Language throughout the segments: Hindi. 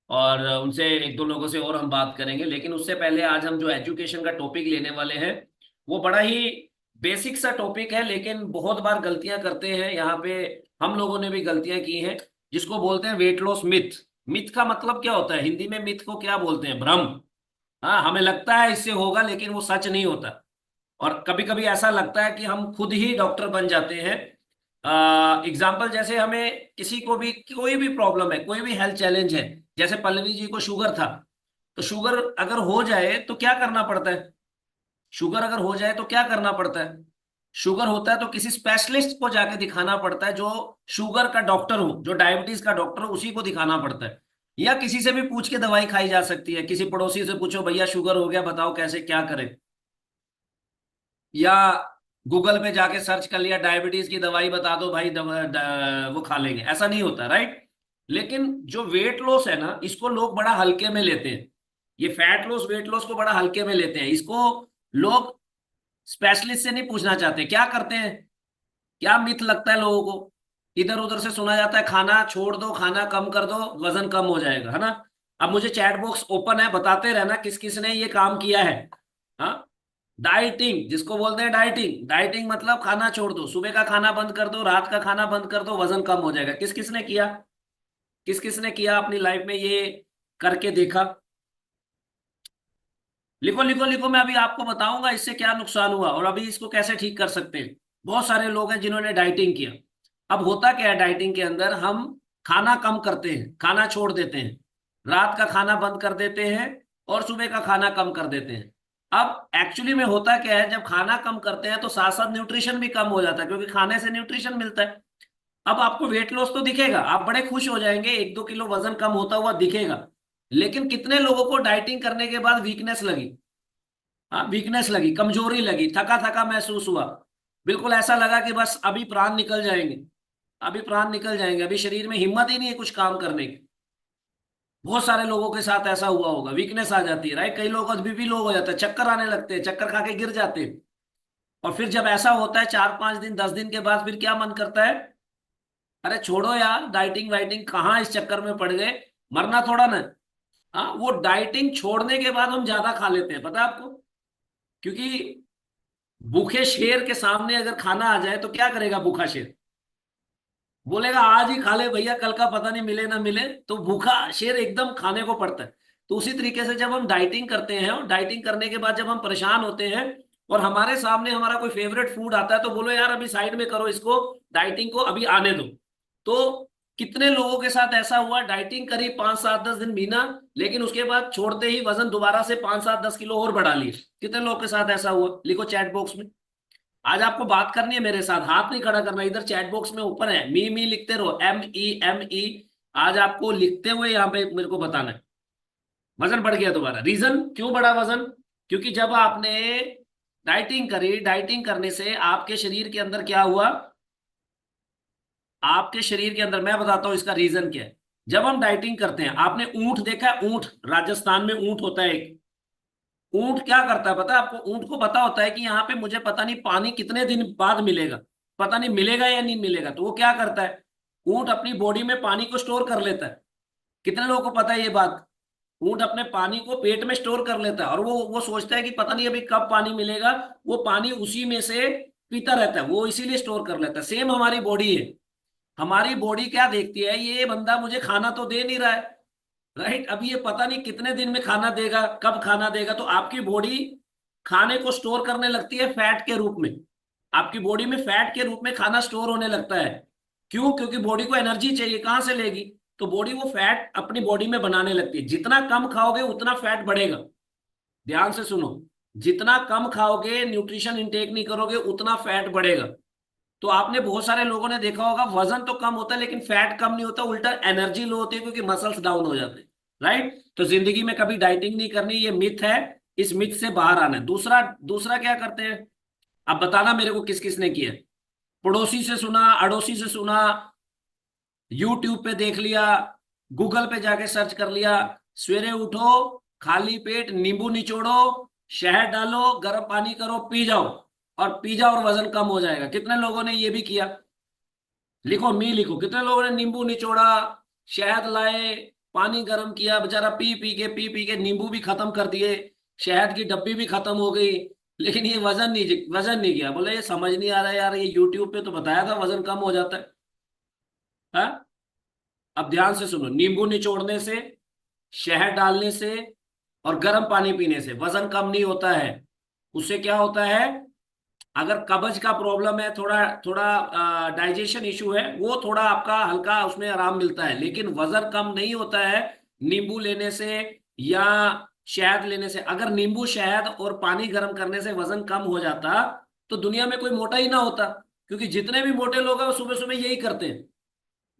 और उनसे एक दो लोगों से और हम बात करेंगे। लेकिन उससे पहले आज हम जो एजुकेशन का टॉपिक लेने वाले हैं वो बड़ा ही बेसिक सा टॉपिक है, लेकिन बहुत बार गलतियां करते हैं यहाँ पे। हम लोगों ने भी गलतियां की हैं, जिसको बोलते हैं वेट लॉस मिथ। मिथ का मतलब क्या होता है हिंदी में? मिथ को क्या बोलते हैं? भ्रम। हाँ, हमें लगता है इससे होगा, लेकिन वो सच नहीं होता। और कभी कभी ऐसा लगता है कि हम खुद ही डॉक्टर बन जाते हैं। एग्जाम्पल, जैसे हमें किसी को भी कोई भी प्रॉब्लम है, कोई भी हेल्थ चैलेंज है, जैसे पल्लवी जी को शुगर था, तो शुगर अगर हो जाए तो क्या करना पड़ता है? शुगर अगर हो जाए तो क्या करना पड़ता है? शुगर होता है तो किसी स्पेशलिस्ट को जाके दिखाना पड़ता है, जो शुगर का डॉक्टर हो, जो डायबिटीज का डॉक्टर हो, उसी को दिखाना पड़ता है। या किसी से भी पूछ के दवाई खाई जा सकती है, किसी पड़ोसी से पूछो भैया शुगर हो गया, बताओ कैसे क्या करें। या गूगल पे जाके सर्च कर लिया डायबिटीज की दवाई बता दो भाई, वो खा लेंगे, ऐसा नहीं होता, राइट? लेकिन जो वेट लॉस है ना, इसको लोग बड़ा हल्के में लेते हैं। ये फैट लॉस वेट लॉस को बड़ा हल्के में लेते हैं। इसको लोग स्पेशलिस्ट से नहीं पूछना चाहते। क्या करते हैं? क्या मिथ लगता है लोगों को? इधर उधर से सुना जाता है खाना छोड़ दो, खाना कम कर दो, वजन कम हो जाएगा, है ना? अब मुझे चैट बॉक्स ओपन है, बताते रहना किस किस ने ये काम किया है। हाँ, डाइटिंग जिसको बोलते हैं, डाइटिंग डाइटिंग मतलब खाना छोड़ दो, सुबह का खाना बंद कर दो, रात का खाना बंद कर दो, वजन कम हो जाएगा। किस किस ने किया? किस किस ने किया अपनी लाइफ में ये करके देखा? लिखो लिखो लिखो, मैं अभी आपको बताऊंगा इससे क्या नुकसान हुआ और अभी इसको कैसे ठीक कर सकते हैं। बहुत सारे लोग हैं जिन्होंने डाइटिंग किया। अब होता क्या है, डाइटिंग के अंदर हम खाना कम करते हैं, खाना छोड़ देते हैं, रात का खाना बंद कर देते हैं और सुबह का खाना कम कर देते हैं। अब एक्चुअली में होता क्या है, जब खाना कम करते हैं तो साथ साथ न्यूट्रिशन भी कम हो जाता है, क्योंकि खाने से न्यूट्रिशन मिलता है। अब आपको वेट लॉस तो दिखेगा, आप बड़े खुश हो जाएंगे, 1-2 किलो वजन कम होता हुआ दिखेगा। लेकिन कितने लोगों को डाइटिंग करने के बाद वीकनेस लगी? हाँ, वीकनेस लगी, कमजोरी लगी, थका थका महसूस हुआ। बिल्कुल ऐसा लगा कि बस अभी प्राण निकल जाएंगे, अभी प्राण निकल जाएंगे, अभी शरीर में हिम्मत ही नहीं है कुछ काम करने की। बहुत सारे लोगों के साथ ऐसा हुआ होगा, वीकनेस आ जाती है, राइट? कई लोगों का बीपी लो हो जाता है, चक्कर आने लगते हैं, चक्कर खा के गिर जाते हैं। और फिर जब ऐसा होता है 4-5 दिन 10 दिन के बाद, फिर क्या मन करता है? अरे छोड़ो यार, डाइटिंग वाइटिंग कहाँ, इस चक्कर में पड़ गए, मरना थोड़ा ना। हाँ, वो डाइटिंग छोड़ने के बाद हम ज्यादा खा लेते हैं, पता है आपको? क्योंकि भूखे शेर के सामने अगर खाना आ जाए तो क्या करेगा भूखा शेर? बोलेगा आज ही खा ले भैया, कल का पता नहीं मिले ना मिले। तो भूखा शेर एकदम खाने को पड़ता है। तो उसी तरीके से जब हम डाइटिंग करते हैं और डाइटिंग करने के बाद जब हम परेशान होते हैं और हमारे सामने हमारा कोई फेवरेट फूड आता है, तो बोलो यार अभी साइड में करो इसको, डाइटिंग को अभी आने दो। तो कितने लोगों के साथ ऐसा हुआ, डाइटिंग करी 5-7-10 दिन बिना, लेकिन उसके बाद छोड़ते ही वजन दोबारा से 5-7-10 किलो और बढ़ा लिए। कितने लोगों के साथ ऐसा हुआ? लिखो चैट बॉक्स में। आज आपको बात करनी है मेरे साथ, हाथ नहीं खड़ा करना, इधर चैट बॉक्स में ऊपर है, मी लिखते रहो, MEME। आज आपको लिखते हुए यहाँ पे मेरे को बताना है। वजन बढ़ गया दोबारा, रीजन क्यों बढ़ा वजन? क्योंकि जब आपने डाइटिंग करी, डाइटिंग करने से आपके शरीर के अंदर क्या हुआ? आपके शरीर के अंदर, मैं बताता हूं इसका रीजन क्या है। जब हम डाइटिंग करते हैं, आपने ऊंट देखा है? ऊंट, राजस्थान में ऊंट होता है एक। ऊंट क्या करता है पता है आपको? ऊंट को पता होता है कि यहाँ पे मुझे पता नहीं पानी कितने दिन बाद मिलेगा, पता नहीं मिलेगा या नहीं मिलेगा। तो वो क्या करता है, ऊंट अपनी बॉडी में पानी को स्टोर कर लेता है। कितने लोगों को पता है ये बात? ऊंट अपने पानी को पेट में स्टोर कर लेता है और वो सोचता है कि पता नहीं अभी कब पानी मिलेगा। वो पानी उसी में से पीता रहता है, वो इसीलिए स्टोर कर लेता है। सेम हमारी बॉडी है। हमारी बॉडी क्या देखती है, ये बंदा मुझे खाना तो दे नहीं रहा है, राइट? अब ये पता नहीं कितने दिन में खाना देगा, कब खाना देगा। तो आपकी बॉडी खाने को स्टोर करने लगती है फैट के रूप में। आपकी बॉडी में फैट के रूप में खाना स्टोर होने लगता है। क्यों? क्योंकि बॉडी को एनर्जी चाहिए, कहां से लेगी? तो बॉडी वो फैट अपनी बॉडी में बनाने लगती है। जितना कम खाओगे उतना फैट बढ़ेगा। ध्यान से सुनो, जितना कम खाओगे, न्यूट्रिशन इंटेक नहीं करोगे, उतना फैट बढ़ेगा। तो आपने बहुत सारे लोगों ने देखा होगा, वजन तो कम होता है लेकिन फैट कम नहीं होता, उल्टा एनर्जी लो होती है, क्योंकि मसल्स डाउन हो जाते हैं, राइट? तो जिंदगी में कभी डाइटिंग नहीं करनी, ये मिथ है। इस मिथ से बाहर आना है। दूसरा दूसरा क्या करते हैं? अब बताना मेरे को किस किस ने किया। पड़ोसी से सुना, अड़ोसी से सुना, यूट्यूब पे देख लिया, गूगल पे जाके सर्च कर लिया। सवेरे उठो, खाली पेट नींबू निचोड़ो, शहद डालो, गर्म पानी करो, पी जाओ, और पी जाओ और वजन कम हो जाएगा। कितने लोगों ने ये भी किया? लिखो, मी लिखो, कितने लोगों ने नींबू निचोड़ा, शहद लाए, पानी गर्म किया, बेचारा पी पी के नींबू भी खत्म कर दिए, शहद की डब्बी भी खत्म हो गई, लेकिन ये वजन नहीं किया। बोले ये समझ नहीं आ रहा है यार, ये यूट्यूब पे तो बताया था वजन कम हो जाता है। हाँ, अब ध्यान से सुनो, नींबू निचोड़ने से, शहद डालने से और गर्म पानी पीने से वजन कम नहीं होता है। उससे क्या होता है, अगर कब्ज का प्रॉब्लम है, थोड़ा थोड़ा डाइजेशन इशू है, वो थोड़ा आपका हल्का उसमें आराम मिलता है, लेकिन वजन कम नहीं होता है नींबू लेने से या शहद लेने से। अगर नींबू शहद और पानी गर्म करने से वजन कम हो जाता तो दुनिया में कोई मोटा ही ना होता, क्योंकि जितने भी मोटे लोग हैं वो सुबह सुबह यही करते हैं।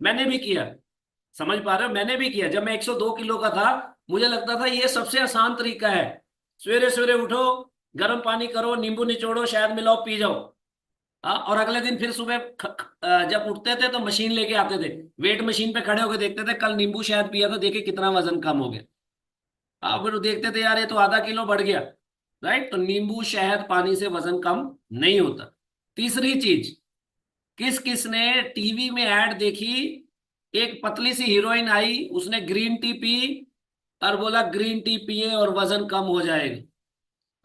मैंने भी किया, समझ पा रहे हो, मैंने भी किया। जब मैं 102 किलो का था, मुझे लगता था ये सबसे आसान तरीका है, सवेरे सवेरे उठो, गर्म पानी करो, नींबू निचोड़ो, शहद मिलाओ, पी जाओ। हाँ, और अगले दिन फिर सुबह जब उठते थे तो मशीन लेके आते थे, वेट मशीन पे खड़े होके देखते थे, कल नींबू शहद पिया था, देखे कितना वजन कम हो गया। हाँ, फिर देखते थे यार ये तो आधा किलो बढ़ गया। राइट, तो नींबू शहद पानी से वजन कम नहीं होता। तीसरी चीज, किस किस ने टीवी में ऐड देखी, एक पतली सी हीरोइन आई, उसने ग्रीन टी पी और बोला ग्रीन टी पिए और वजन कम हो जाएगा।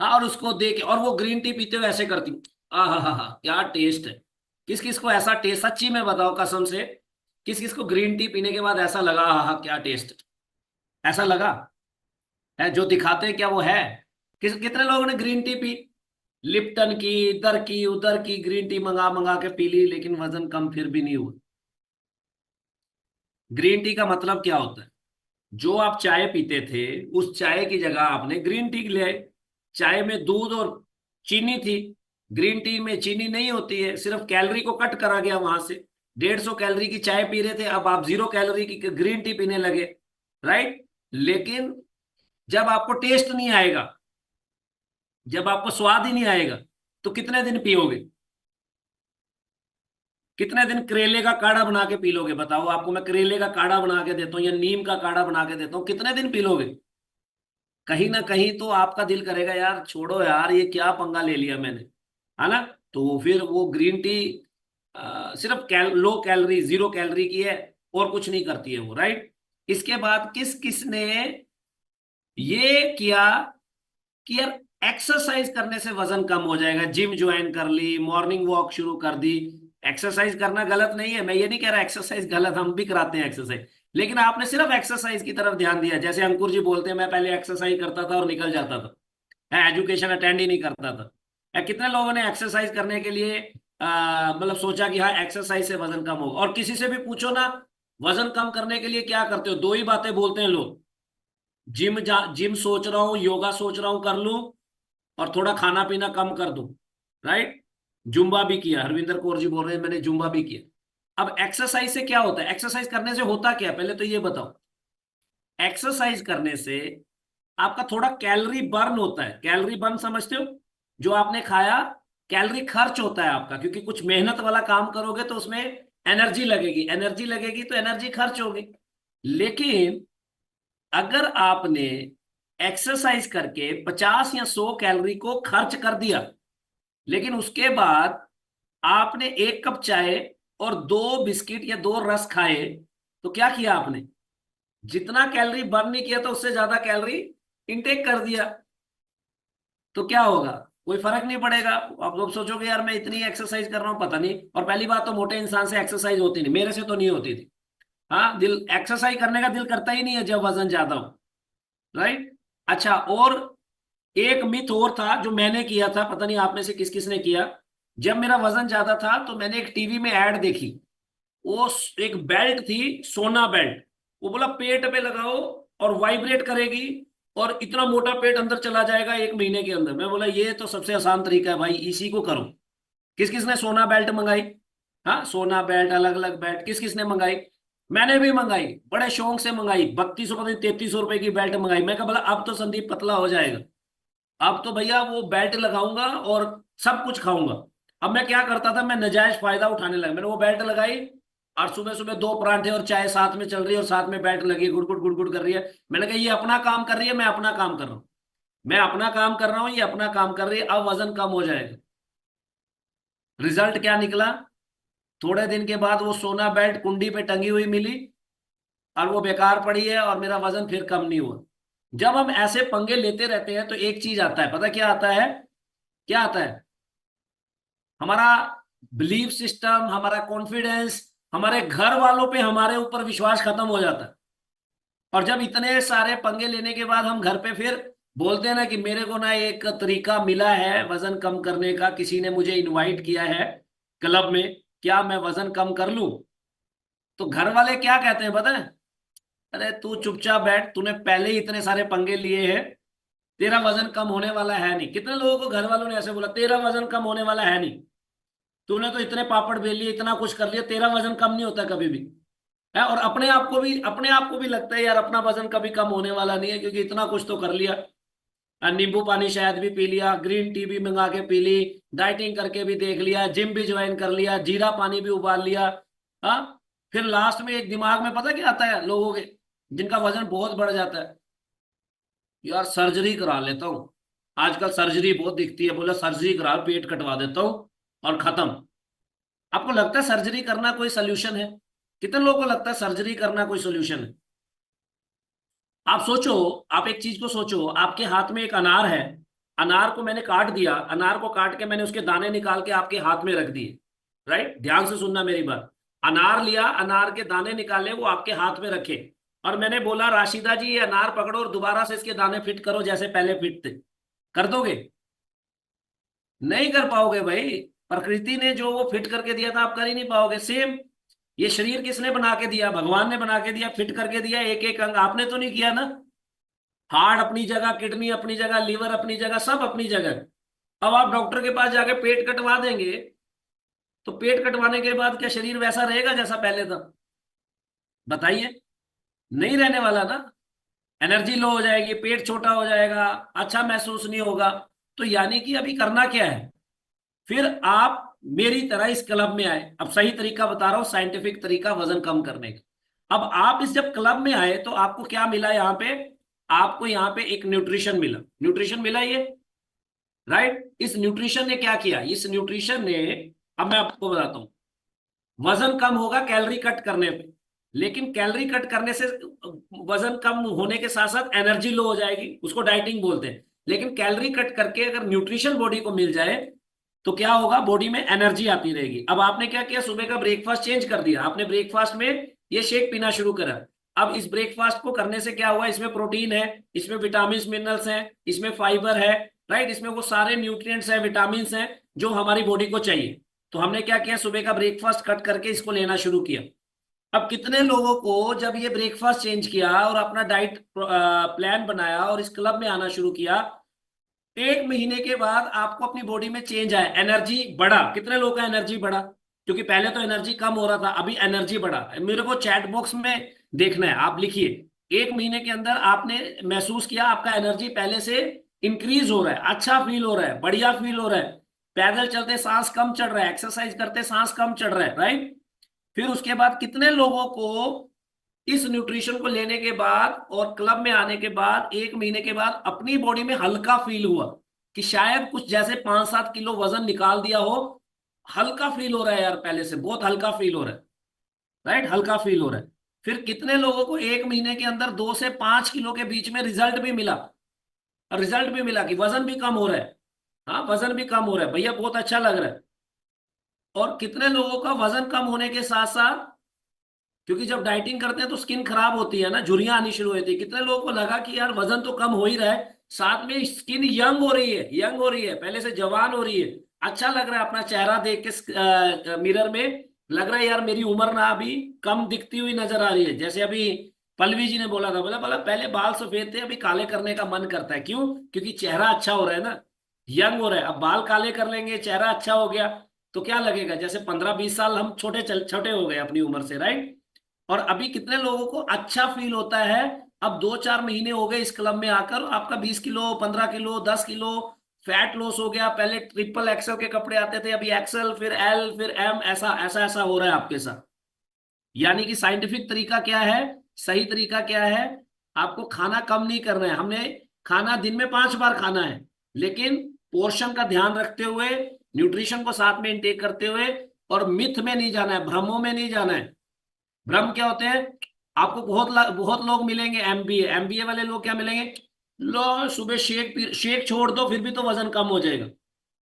हाँ, और उसको देख, और वो ग्रीन टी पीते हुए ऐसे करती, आ हा, क्या टेस्ट है। किस किस को ऐसा टेस्ट, सच्ची में बताओ कसम से, किस किस को ग्रीन टी पीने के बाद ऐसा लगा, हा क्या टेस्ट, ऐसा लगा है? जो दिखाते हैं क्या वो है? कितने लोगों ने ग्रीन टी पी, लिप्टन की, इधर की उधर की ग्रीन टी मंगा मंगा के पी ली, लेकिन वजन कम फिर भी नहीं हुआ। ग्रीन टी का मतलब क्या होता है, जो आप चाय पीते थे उस चाय की जगह आपने ग्रीन टी ले आए। चाय में दूध और चीनी थी, ग्रीन टी में चीनी नहीं होती है, सिर्फ कैलोरी को कट करा गया वहां से। 150 कैलोरी की चाय पी रहे थे, अब आप 0 कैलोरी की ग्रीन टी पीने लगे। राइट, लेकिन जब आपको टेस्ट नहीं आएगा, जब आपको स्वाद ही नहीं आएगा, तो कितने दिन पियोगे? कितने दिन करेले का काढ़ा बना के पी लोगे? बताओ, आपको मैं करेले का काढ़ा बना के देता हूँ या नीम का काढ़ा बना के देता हूँ, कितने दिन पी लोगे? कहीं ना कहीं तो आपका दिल करेगा यार छोड़ो यार, ये क्या पंगा ले लिया मैंने, है ना? तो फिर वो ग्रीन टी सिर्फ लो कैलोरी, 0 कैलोरी की है, और कुछ नहीं करती है वो। राइट, इसके बाद किस किस ने ये किया कि यार एक्सरसाइज करने से वजन कम हो जाएगा, जिम ज्वाइन कर ली, मॉर्निंग वॉक शुरू कर दी। एक्सरसाइज करना गलत नहीं है, मैं ये नहीं कह रहा एक्सरसाइज गलत, हम भी कराते हैं एक्सरसाइज, लेकिन आपने सिर्फ एक्सरसाइज की तरफ ध्यान दिया। जैसे अंकुर जी बोलते हैं मैं पहले एक्सरसाइज करता था और निकल जाता था, मैं एजुकेशन अटेंड ही नहीं करता था। कितने लोगों ने एक्सरसाइज करने के लिए मतलब सोचा कि हाँ एक्सरसाइज से वजन कम होगा? और किसी से भी पूछो ना, वजन कम करने के लिए क्या करते हो, दो ही बातें बोलते हैं लोग, जिम सोच रहा हूँ, योगा सोच रहा हूँ कर लूं, और थोड़ा खाना पीना कम कर दूं। राइट, जुम्बा भी किया, हरविंदर कौर जी बोल रहे हैं मैंने जुम्बा भी किया। अब एक्सरसाइज से क्या होता है, एक्सरसाइज करने से होता क्या है, पहले तो ये बताओ। एक्सरसाइज करने से आपका थोड़ा कैलोरी बर्न होता है, कैलोरी बर्न समझते हो? जो आपने खाया, कैलोरी खर्च होता है आपका, क्योंकि कुछ मेहनत वाला काम करोगे तो उसमें एनर्जी लगेगी, एनर्जी लगेगी तो एनर्जी खर्च होगी। लेकिन अगर आपने एक्सरसाइज करके 50 या 100 कैलोरी को खर्च कर दिया, लेकिन उसके बाद आपने 1 कप चाय और 2 बिस्किट या 2 रस खाए, तो क्या किया आपने? जितना कैलोरी बर्न नहीं किया था उससे ज्यादा कैलोरी इनटेक कर दिया। तो क्या होगा? कोई फर्क नहीं पड़ेगा। आप लोग सोचोगे यार मैं इतनी एक्सरसाइज कर रहा हूं पता नहीं, और पहली बात तो मोटे इंसान से एक्सरसाइज होती नहीं, मेरे से तो नहीं होती थी। हाँ, दिल एक्सरसाइज करने का दिल करता ही नहीं है जब वजन ज्यादा हो। राइट, अच्छा, और एक मिथ और था जो मैंने किया था, पता नहीं आप में से किस किस ने किया। जब मेरा वजन ज्यादा था तो मैंने एक टीवी में ऐड देखी, वो एक बेल्ट थी, सोना बेल्ट। वो बोला पेट पे लगाओ और वाइब्रेट करेगी, और इतना मोटा पेट अंदर चला जाएगा 1 महीने के अंदर। मैं बोला ये तो सबसे आसान तरीका है भाई, इसी को करो। किस किस ने सोना बेल्ट मंगाई? हाँ, सोना बेल्ट, अलग अलग बेल्ट, किस किस ने मंगाई? मैंने भी मंगाई, बड़े शौक से मंगाई, 3200 पता नहीं 3300 रुपए की बेल्ट मंगाई। मैं कहा बोला अब तो संदीप पतला हो जाएगा, अब तो भैया वो बेल्ट लगाऊंगा और सब कुछ खाऊंगा। अब मैं क्या करता था, मैं नाजायज फायदा उठाने लगा। मैंने वो बेल्ट लगाई, और सुबह सुबह 2 पराठे और चाय साथ में चल रही है, और साथ में बेल्ट लगी गुड़गुड़ गुड़गुड़ कर रही है। मैंने कहा ये अपना काम कर रही है, मैं अपना काम कर रहा हूँ, मैं अपना काम कर रहा हूँ, ये अपना काम कर रही है, अब वजन कम हो जाएगा। रिजल्ट क्या निकला? थोड़े दिन के बाद वो सोना बेल्ट कुंडी पे टंगी हुई मिली, और वो बेकार पड़ी है और मेरा वजन फिर कम नहीं हुआ। जब हम ऐसे पंगे लेते रहते हैं तो एक चीज आता है, पता क्या आता है? क्या आता है? हमारा बिलीफ सिस्टम, हमारा कॉन्फिडेंस, हमारे घर वालों पे हमारे ऊपर विश्वास खत्म हो जाता है। और जब इतने सारे पंगे लेने के बाद हम घर पे फिर बोलते हैं ना कि मेरे को ना एक तरीका मिला है वजन कम करने का, किसी ने मुझे इनवाइट किया है क्लब में, क्या मैं वजन कम कर लूं? तो घर वाले क्या कहते हैं पता है? अरे तू चुपचाप बैठ, तूने पहले ही इतने सारे पंगे लिए हैं, तेरा वजन कम होने वाला है नहीं। कितने लोगों को घर वालों ने ऐसे बोला, तेरा वजन कम होने वाला है नहीं, तूने तो इतने पापड़ बेल लिए, इतना कुछ कर लिया, तेरा वजन कम नहीं होता कभी भी। है, और अपने आप को भी लगता है यार अपना वजन कभी कम होने वाला नहीं है, क्योंकि इतना कुछ तो कर लिया। नींबू पानी शायद भी पी लिया, ग्रीन टी भी मंगा के पी ली, डाइटिंग करके भी देख लिया, जिम भी ज्वाइन कर लिया, जीरा पानी भी उबाल लिया। हाँ, फिर लास्ट में एक दिमाग में पता क्या आता है लोगों के, जिनका वजन बहुत बढ़ जाता है, यार सर्जरी करा लेता हूँ, आजकल सर्जरी बहुत दिखती है, बोला सर्जरी करा, पेट कटवा देता हूँ और खत्म। आपको लगता है सर्जरी करना कोई सोल्यूशन है? कितने लोगों को लगता है सर्जरी करना कोई सोल्यूशन है? आप सोचो, आप एक चीज को सोचो, आपके हाथ में एक अनार है, अनार को मैंने काट दिया, अनार को काट के मैंने उसके दाने निकाल के आपके हाथ में रख दिए। राइट, ध्यान से सुनना मेरी बात। अनार लिया, अनार के दाने निकाले, वो आपके हाथ में रखे, और मैंने बोला राशिदा जी ये अनार पकड़ो और दोबारा से इसके दाने फिट करो जैसे पहले फिट थे। कर दोगे? नहीं कर पाओगे भाई। प्रकृति ने जो वो फिट करके दिया था आप कर ही नहीं पाओगे। सेम, ये शरीर किसने बना के दिया? भगवान ने बना के दिया, फिट करके दिया, एक एक अंग आपने तो नहीं किया ना। हार्ट अपनी जगह, किडनी अपनी जगह, लीवर अपनी जगह, सब अपनी जगह। अब आप डॉक्टर के पास जाके पेट कटवा देंगे, तो पेट कटवाने के बाद क्या शरीर वैसा रहेगा जैसा पहले था? बताइए, नहीं रहने वाला ना। एनर्जी लो हो जाएगी, पेट छोटा हो जाएगा, अच्छा महसूस नहीं होगा। तो यानी कि अभी करना क्या है? फिर आप मेरी तरह इस क्लब में आए। अब सही तरीका बता रहा हूं, साइंटिफिक तरीका वजन कम करने का। अब आप इस जब क्लब में आए तो आपको क्या मिला यहाँ पे? आपको यहाँ पे एक न्यूट्रिशन मिला, न्यूट्रिशन मिला ये, राइट। इस न्यूट्रिशन ने क्या किया? इस न्यूट्रिशन ने, अब मैं आपको बताता हूं, वजन कम होगा कैलोरी कट करने पे, लेकिन कैलोरी कट करने से वजन कम होने के साथ साथ एनर्जी लो हो जाएगी, उसको डाइटिंग बोलते हैं। लेकिन कैलोरी कट करके अगर न्यूट्रिशन बॉडी को मिल जाए तो क्या होगा? बॉडी में एनर्जी आती रहेगी। अब आपने क्या किया? सुबह का ब्रेकफास्ट चेंज कर दिया, आपने ब्रेकफास्ट में ये शेक पीना शुरू करा। अब इस ब्रेकफास्ट को करने से क्या हुआ? इसमें प्रोटीन है, इसमें विटामिन मिनरल्स हैं, इसमें फाइबर है, राइट, इसमें वो सारे न्यूट्रिएंट्स हैं, विटामिन हैं जो हमारी बॉडी को चाहिए। तो हमने क्या किया? सुबह का ब्रेकफास्ट कट करके इसको लेना शुरू किया। अब कितने लोगों को जब ये ब्रेकफास्ट चेंज किया और अपना डाइट प्लान बनाया और इस क्लब में आना शुरू किया, एक महीने के बाद आपको अपनी बॉडी में चेंज आया, एनर्जी बढ़ा। कितने लोगों का एनर्जी बढ़ा? क्योंकि पहले तो एनर्जी कम हो रहा था, अभी एनर्जी बढ़ा। मेरे को चैट बॉक्स में देखना है, आप लिखिए एक महीने के अंदर आपने महसूस किया आपका एनर्जी पहले से इंक्रीज हो रहा है, अच्छा फील हो रहा है, बढ़िया फील हो रहा है, पैदल चलते सांस कम चढ़ रहा है, एक्सरसाइज करते सांस कम चढ़ रहा है, राइट। फिर उसके बाद कितने लोगों को इस न्यूट्रिशन को लेने के बाद और क्लब में आने के बाद एक महीने के बाद अपनी बॉडी में हल्का फील हुआ कि शायद कुछ जैसे 5-7 किलो वजन निकाल दिया हो, हल्का फील हो रहा है यार, पहले से बहुत हल्का फील हो रहा है, राइट, हल्का फील हो रहा है। फिर कितने लोगों को एक महीने के अंदर 2 से 5 किलो के बीच में रिजल्ट भी मिला, रिजल्ट भी मिला कि वजन भी कम हो रहा है। हाँ, वजन भी कम हो रहा है भैया, बहुत अच्छा लग रहा है। और कितने लोगों का वजन कम होने के साथ साथ, क्योंकि जब डाइटिंग करते हैं तो स्किन खराब होती है ना, झुर्रियां आनी शुरू होती है, कितने लोगों को लगा कि यार वजन तो कम हो ही रहा है, साथ में स्किन यंग हो रही है, यंग हो रही है, पहले से जवान हो रही है, अच्छा लग रहा है अपना चेहरा देख के मिरर में, लग रहा है यार मेरी उम्र ना अभी कम दिखती हुई नजर आ रही है। जैसे अभी पल्लवी जी ने बोला था, बोला बोला पहले बाल सफेद थे, अभी काले करने का मन करता है, क्यों? क्योंकि चेहरा अच्छा हो रहा है ना, यंग हो रहा है। अब बाल काले कर लेंगे, चेहरा अच्छा हो गया, तो क्या लगेगा? जैसे 15-20 साल हम छोटे हो गए अपनी उम्र से, राइट। और अभी कितने लोगों को अच्छा फील होता है? अब 2-4 महीने हो गए इस क्लब में आकर, आपका 20 kilo, 15 kilo, 10 kilo fat loss हो गया। पहले ट्रिपल एक्सएल के कपड़े आते थे, अभी एक्सएल, फिर एल, फिर एम, ऐसा ऐसा ऐसा हो रहा है आपके साथ। यानी कि साइंटिफिक तरीका क्या है? सही तरीका क्या है? आपको खाना कम नहीं करना है, हमने खाना दिन में 5 बार खाना है, लेकिन पोर्शन का ध्यान रखते हुए, न्यूट्रिशन को साथ में इंटेक करते हुए, और मिथ में नहीं जाना है, भ्रमों में नहीं जाना है। भ्रम क्या होते हैं? आपको बहुत लोग मिलेंगे एमबीए एमबीए वाले लोग क्या मिलेंगे, लो सुबह शेक छोड़ दो फिर भी तो वजन कम हो जाएगा,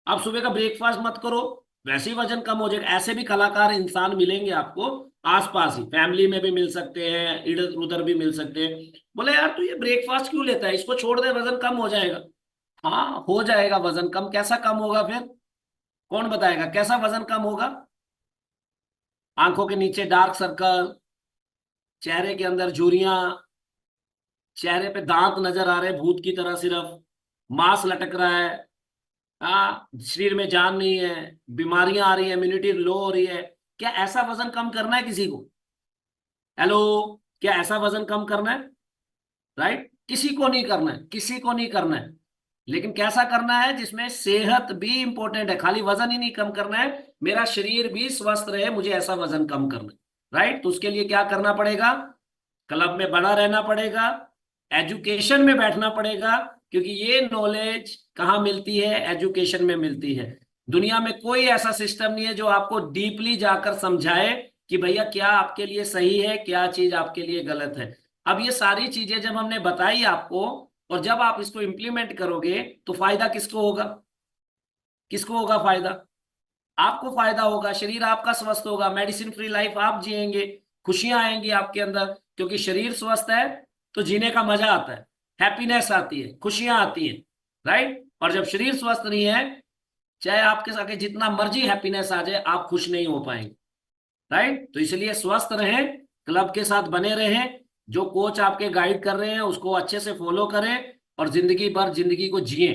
आप सुबह का ब्रेकफास्ट मत करो वैसे ही वजन कम हो जाएगा। ऐसे भी कलाकार इंसान मिलेंगे आपको आसपास ही, फैमिली में भी मिल सकते हैं, इधर उधर भी मिल सकते हैं। बोले यार तू ये ब्रेकफास्ट क्यों लेता है, इसको छोड़ दे वजन कम हो जाएगा। हाँ हो जाएगा वजन कम, कैसा कम होगा फिर, कौन बताएगा कैसा वजन कम होगा। आंखों के नीचे डार्क सर्कल, चेहरे के अंदर झुर्रियां, चेहरे पे दांत नजर आ रहे हैं भूत की तरह सिर्फ, मांस लटक रहा है, हाँ शरीर में जान नहीं है, बीमारियां आ रही है, इम्यूनिटी लो हो रही है। क्या ऐसा वजन कम करना है किसी को, हेलो, क्या ऐसा वजन कम करना है, राइट, किसी को नहीं करना है, किसी को नहीं करना है। लेकिन कैसा करना है जिसमें सेहत भी इंपॉर्टेंट है, खाली वजन ही नहीं कम करना है, मेरा शरीर भी स्वस्थ रहे, मुझे ऐसा वजन कम करना है, राइट। तो उसके लिए क्या करना पड़ेगा, क्लब में बना रहना पड़ेगा, एजुकेशन में बैठना पड़ेगा, क्योंकि ये नॉलेज कहाँ मिलती है, एजुकेशन में मिलती है। दुनिया में कोई ऐसा सिस्टम नहीं है जो आपको डीपली जाकर समझाए कि भैया क्या आपके लिए सही है, क्या चीज आपके लिए गलत है। अब ये सारी चीजें जब हमने बताई आपको, और जब आप इसको इंप्लीमेंट करोगे तो फायदा किसको होगा, किसको होगा फायदा, आपको फायदा होगा, शरीर आपका स्वस्थ होगा, मेडिसिन फ्री लाइफ आप जिएंगे, खुशियां आएंगी आपके अंदर, क्योंकि शरीर स्वस्थ है तो जीने का मजा आता है, हैप्पीनेस आती है, खुशियां आती है, राइट। और जब शरीर स्वस्थ नहीं है, चाहे आपके साथ जितना मर्जी हैप्पीनेस आ जाए आप खुश नहीं हो पाएंगे, राइट। तो इसलिए स्वस्थ रहें, क्लब के साथ बने रहें, जो कोच आपके गाइड कर रहे हैं उसको अच्छे से फॉलो करें, और जिंदगी भर जिंदगी को जिए।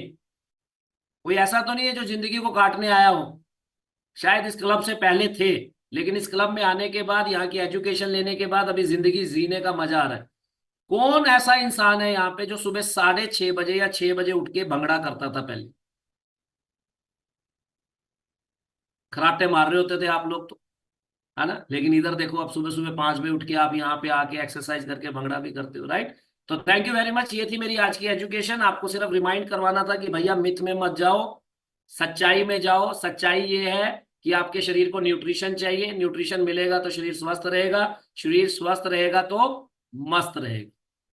कोई ऐसा तो नहीं है जो जिंदगी को काटने आया हो, शायद इस क्लब से पहले थे, लेकिन इस क्लब में आने के बाद, यहाँ की एजुकेशन लेने के बाद अभी जिंदगी जीने का मजा आ रहा है। कौन ऐसा इंसान है यहाँ पे जो सुबह 6:30 बजे या 6 बजे उठ के भंगड़ा करता था पहले, खराटे मार रहे होते थे आप लोग तो, है ना। लेकिन इधर देखो आप सुबह सुबह 5 बजे उठ के आप यहाँ पे आके एक्सरसाइज करके भंगड़ा भी करते हो, राइट। तो थैंक यू वेरी मच, ये थी मेरी आज की एजुकेशन, आपको सिर्फ रिमाइंड करवाना था कि भैया मिथ में मत जाओ, सच्चाई में जाओ। सच्चाई ये है कि आपके शरीर को न्यूट्रिशन चाहिए, न्यूट्रिशन मिलेगा तो शरीर स्वस्थ रहेगा, शरीर स्वस्थ रहेगा तो मस्त रहेगा।